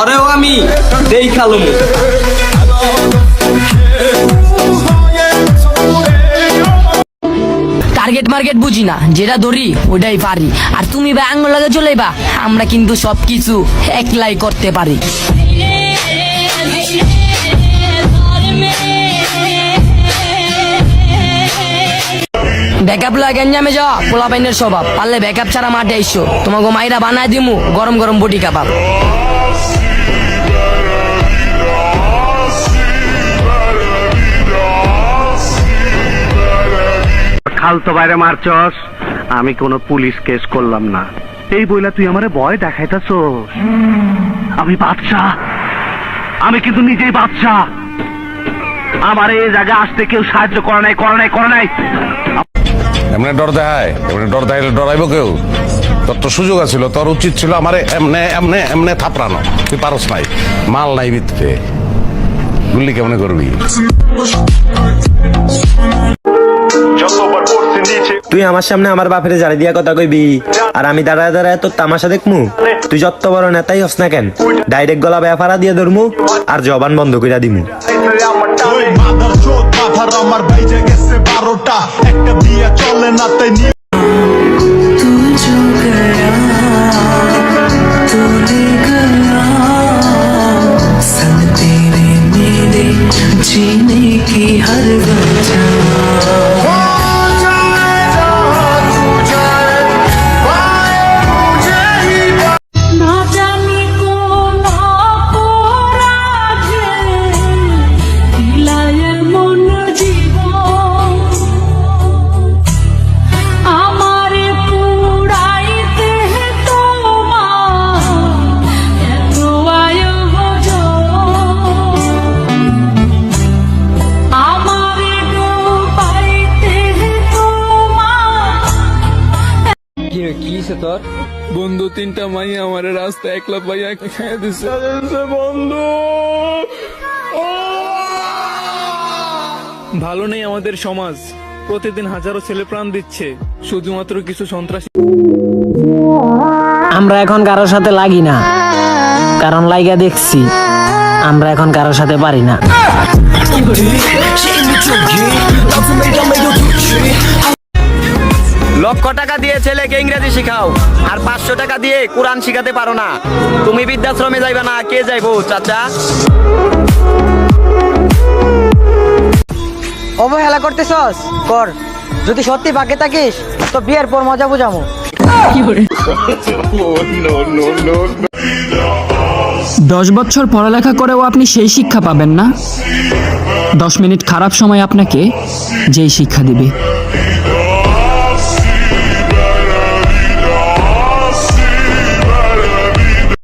ওরেও আমি দেখালুম। Target market বুঝি না, যেটা ধরি ওটাই পারি। আর তুমি বা আঙ্গুল লাগে চলেবা, আমরা কিন্তু সবকিছু একলাই করতে পারি। ব্যাকআপ লাগে গেঞ্জামে যাওয়া পোলা পাইনের স্বভাব, পারলে ব্যাকআপ ছাড়া মাঠে আইসো, তোমাকে মাইরা বানায় দিমু গরম গরম বটি কাবাব। খালতো বাইরে মারছস, আমি কোনো পুলিশ কেস করলাম না, এই বইলা তুই আমারে ভয় দেখাইতাছস। আমি বাদশা, আমি কিন্তু নিজেই বাদশা। আমার এই জায়গায় আসতে কেউ সাহায্য করে নাই, করে নাই, করে নাই। এমনি ডর দেখায়, এমনি ডর দেখাইলে ডরাইব কেউ? তোর তো সুযোগ আছিল, তোর উচিত ছিল আমারে এমনে এমনে এমনে থাপড়ানো। তুই পারস নাই, মাল নাই ভিতরে, গুলি কেমনে করবি? তুই আমার সামনে আমার বাপের জারি দিয়া কথা কইবি, আর আমি দাঁড়ায় দাঁড়ায় তোর তামাশা দেখমু? তুই যত বড় নেতাই হস না কেন, ডাইরেক্ট গলা ব্যাপারা দিয়ে ধরমু আর জবান বন্ধ কইরা দিমু। আমার বাইজে গেছে 12টা, একটা দিয়া চলে না তাই जीने की हर वजह তোর বন্ধু, 3টা মাইয়া আমার রাস্তা একলা পাইয়া খেয়ে দিছে বন্ধু। ভালো নেই আমাদের সমাজ, প্রতিদিন হাজারো ছেলে প্রাণ দিচ্ছে শুধুমাত্র কিছু সন্ত্রাসী। আমরা এখন কারোর সাথে লাগি না, কারণ লাইগা দেখছি আমরা এখন কারোর সাথে পারি না। লক্ষ টাকা দিয়ে ছেলেকে ইংরেজি শিখাও, আর 500 টাকা দিয়ে কোরআন শিখাতে পারো না। তুমি বৃদ্ধাশ্রমে যাইবা না, কে যাইবো চাচা? অবহেলা করতেছস কর, যদি সত্যি পাকে থাকিস তো বিয়ের পর মজা বুঝামু। 10 বছর পড়ালেখা করেও আপনি সেই শিক্ষা পাবেন না, 10 মিনিট খারাপ সময় আপনাকে যেই শিক্ষা দিবে।